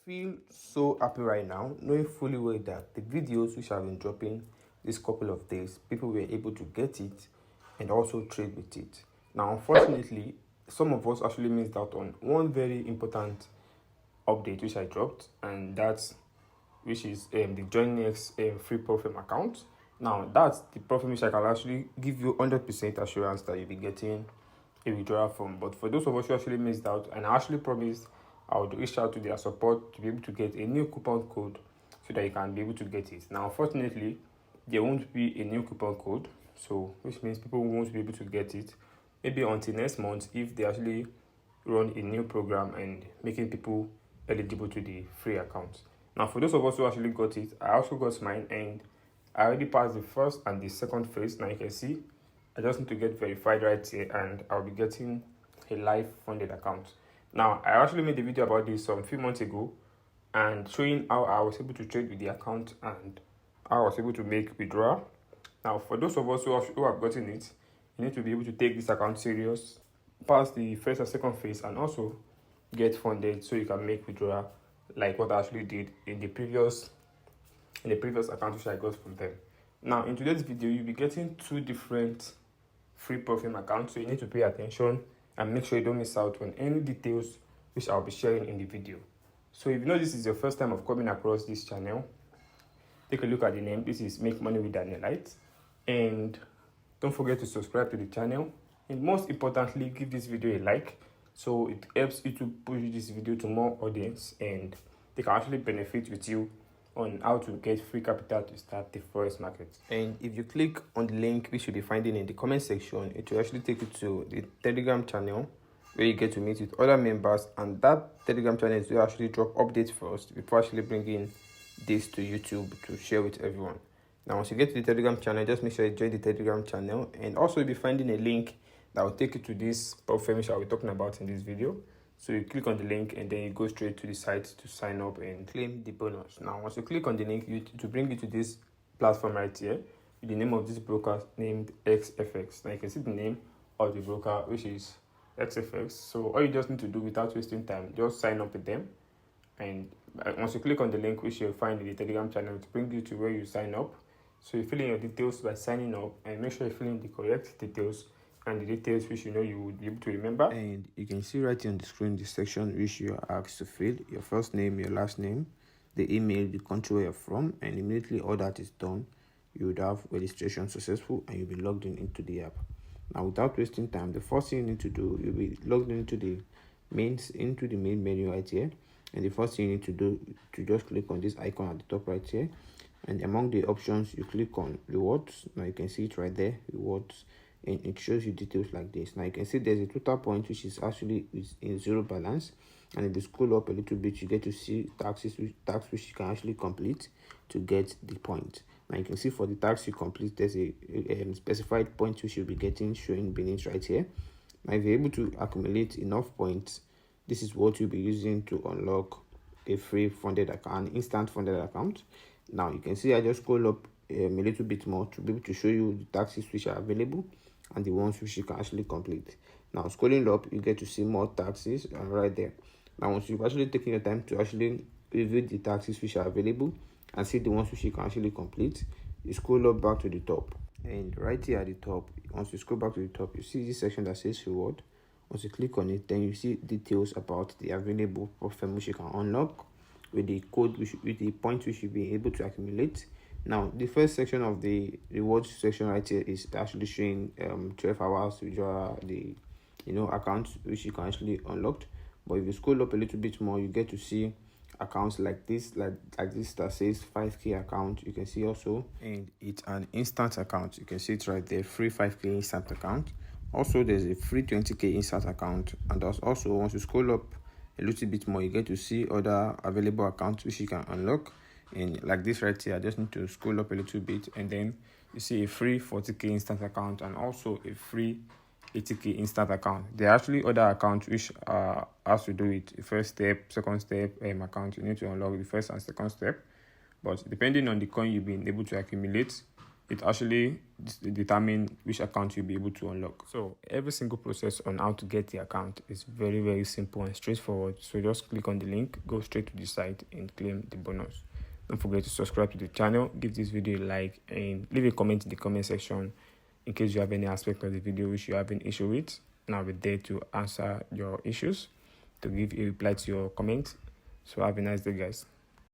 feel so happy right now, knowing fully well that the videos which I've been dropping this couple of days, people were able to get it and also trade with it. Now, unfortunately, some of us actually missed out on one very important update which I dropped, and that's which is the JoinX free profile account. Now, that's the profile which I can actually give you 100% assurance that you'll be getting a withdrawal from. But for those of us who actually missed out, and I actually promised I would reach out to their support to be able to get a new coupon code so that you can be able to get it. Now, unfortunately, there won't be a new coupon code, so which means people won't be able to get it maybe until next month if they actually run a new program and making people eligible to the free account. Now, for those of us who actually got it, I also got mine, and I already passed the first and the second phase. Now you can see I just need to get verified right here, and I'll be getting a live funded account. Now, I actually made a video about this some few months ago and showing how I was able to trade with the account and how I was able to make withdrawal. Now, for those of us who have gotten it, you need to be able to take this account serious, pass the first and second phase, and also get funded so you can make withdrawal like what I actually did in the previous account which I got from them. Now, in today's video, you'll be getting two different free profile accounts, so you need to pay attention and make sure you don't miss out on any details which I'll be sharing in the video. So if you know this is your first time of coming across this channel, take a look at the name. This is Make Money with Danielite, and don't forget to subscribe to the channel, and most importantly, give this video a like so it helps you to push this video to more audience and they can actually benefit with you on how to get free capital to start the forex market. And if you click on the link which you'll be finding in the comment section, it will actually take you to the Telegram channel where you get to meet with other members, and that Telegram channel is where actually drop updates first before actually bringing this to YouTube to share with everyone. Now, once you get to the Telegram channel, just make sure you join the Telegram channel, and also you'll be finding a link that will take you to this profile which I'll be talking about in this video. So you click on the link and then you go straight to the site to sign up and claim the bonus. Now, once you click on the link, to bring you to this platform right here with the name of this broker named XFX. Now you can see the name of the broker, which is XFX. So all you just need to do without wasting time, just sign up with them. And once you click on the link which you'll find in the Telegram channel, to bring you to where you sign up. So you fill in your details by signing up, and make sure you fill in the correct details and the details which you know you would be able to remember. And you can see right here on the screen the section which you are asked to fill: your first name, your last name, the email, the country where you're from, and immediately all that is done, you would have registration successful and you'll be logged into the app. Now, without wasting time, the first thing you need to do, you'll be logged into the main menu right here, and the first thing you need to do to just click on this icon at the top right here, and among the options you click on rewards. Now you can see it right there, rewards, and it shows you details like this. Now you can see there's a total point which is actually in zero balance, and if you scroll up a little bit, you get to see tax which you can actually complete to get the point. Now you can see for the tax you complete, there's a specified point which you'll be getting showing beneath right here. Now if you're able to accumulate enough points, this is what you'll be using to unlock a free funded account, instant funded account. Now you can see I just scroll up a little bit more to be able to show you the taxes which are available and the ones which you can actually complete. Now scrolling up, you get to see more taxes right there. Now once you've actually taken your time to actually review the taxes which are available and see the ones which you can actually complete, you scroll up back to the top, and right here at the top, once you scroll back to the top, you see this section that says reward. Once you click on it, then you see details about the available profile which you can unlock with the code with the points which you'll be able to accumulate. Now, the first section of the rewards section right here is actually showing 12 hours withdrawal, the accounts which you can actually unlock. But if you scroll up a little bit more, you get to see accounts like this that says 5k account. You can see also, and it's an instant account. You can see it right there, free 5k instant account. Also, there's a free 20k instant account, and there's also, once you scroll up a little bit more, you get to see other available accounts which you can unlock. And like this right here, I just need to scroll up a little bit, and then you see a free 40k instant account and also a free 80k instant account. There are actually other accounts which has to do with the first step, second step account. You need to unlock the first and second step, but depending on the coin you've been able to accumulate, it actually determines which account you'll be able to unlock. So every single process on how to get the account is very, very simple and straightforward. So just click on the link, go straight to the site and claim the bonus. Don't forget to subscribe to the channel, give this video a like, and leave a comment in the comment section in case you have any aspect of the video which you have an issue with. And I'll be there to answer your issues, to give a reply to your comment. So have a nice day, guys.